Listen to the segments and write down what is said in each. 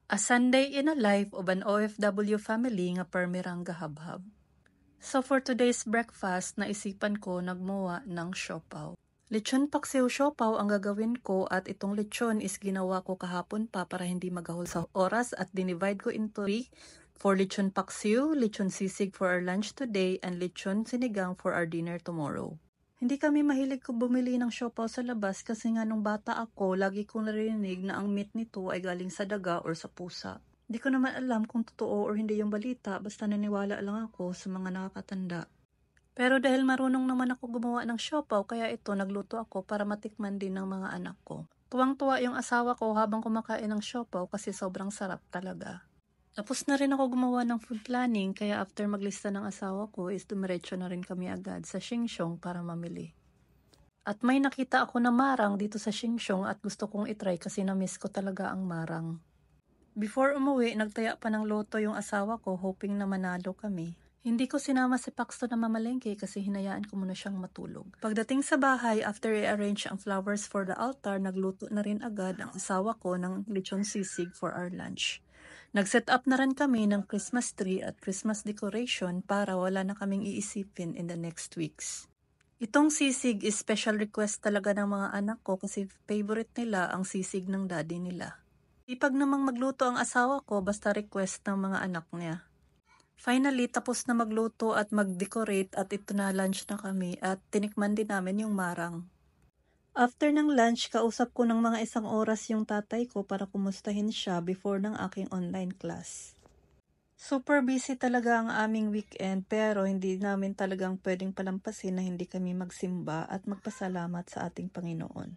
A Sunday in a life of an OFW family nga permirang gahabhab. So for today's breakfast, naisipan ko nagmuwa ng siopaw. Lechon paksiw siopaw ang gagawin ko at itong lechon is ginawa ko kahapon pa para hindi magahol sa oras at dinivide ko into 3 for lechon paksiw, lechon sisig for our lunch today, and lechon sinigang for our dinner tomorrow. Hindi kami mahilig ko bumili ng siopaw sa labas kasi nga nung bata ako, lagi kong narinig na ang meat nito ay galing sa daga or sa pusa. Hindi ko naman alam kung totoo or hindi yung balita, basta naniwala lang ako sa mga nakakatanda. Pero dahil marunong naman ako gumawa ng siopaw, kaya ito nagluto ako para matikman din ng mga anak ko. Tuwang-tuwa yung asawa ko habang kumakain ng siopaw kasi sobrang sarap talaga. Tapos na rin ako gumawa ng food planning, kaya after maglista ng asawa ko is dumiretso na rin kami agad sa Shingshong para mamili. At may nakita ako na marang dito sa Shingshong at gusto kong itry kasi na-miss ko talaga ang marang. Before umuwi, nagtaya pa ng loto yung asawa ko hoping na manalo kami. Hindi ko sinama si Paxton na mamalengke kasi hinayaan ko muna siyang matulog. Pagdating sa bahay, after i-arrange ang flowers for the altar, nagluto na rin agad ang asawa ko ng lechon sisig for our lunch. Nag-set up na rin kami ng Christmas tree at Christmas decoration para wala na kaming iisipin in the next weeks. Itong sisig is special request talaga ng mga anak ko kasi favorite nila ang sisig ng daddy nila. Ipag namang magluto ang asawa ko basta request ng mga anak niya. Finally, tapos na magluto at mag-decorate at ito na lunch na kami at tinikman din namin yung marang. After ng lunch, kausap ko ng mga 1 oras yung tatay ko para kumustahin siya before ng aking online class. Super busy talaga ang aming weekend pero hindi namin talagang pwedeng palampasin na hindi kami magsimba at magpasalamat sa ating Panginoon.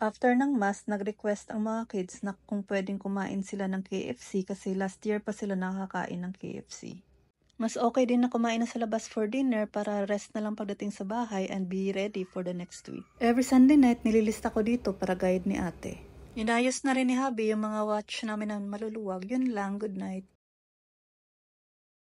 After ng Mass, nag-request ang mga kids na kung pwedeng kumain sila ng KFC kasi last year pa sila nakakain ng KFC. Mas okay din na kumain na sa labas for dinner para rest na lang pagdating sa bahay and be ready for the next week. Every Sunday night, nililista ko dito para guide ni ate. Inayos na rin ni Habi yung mga watch namin na maluluwag. Yun lang, good night.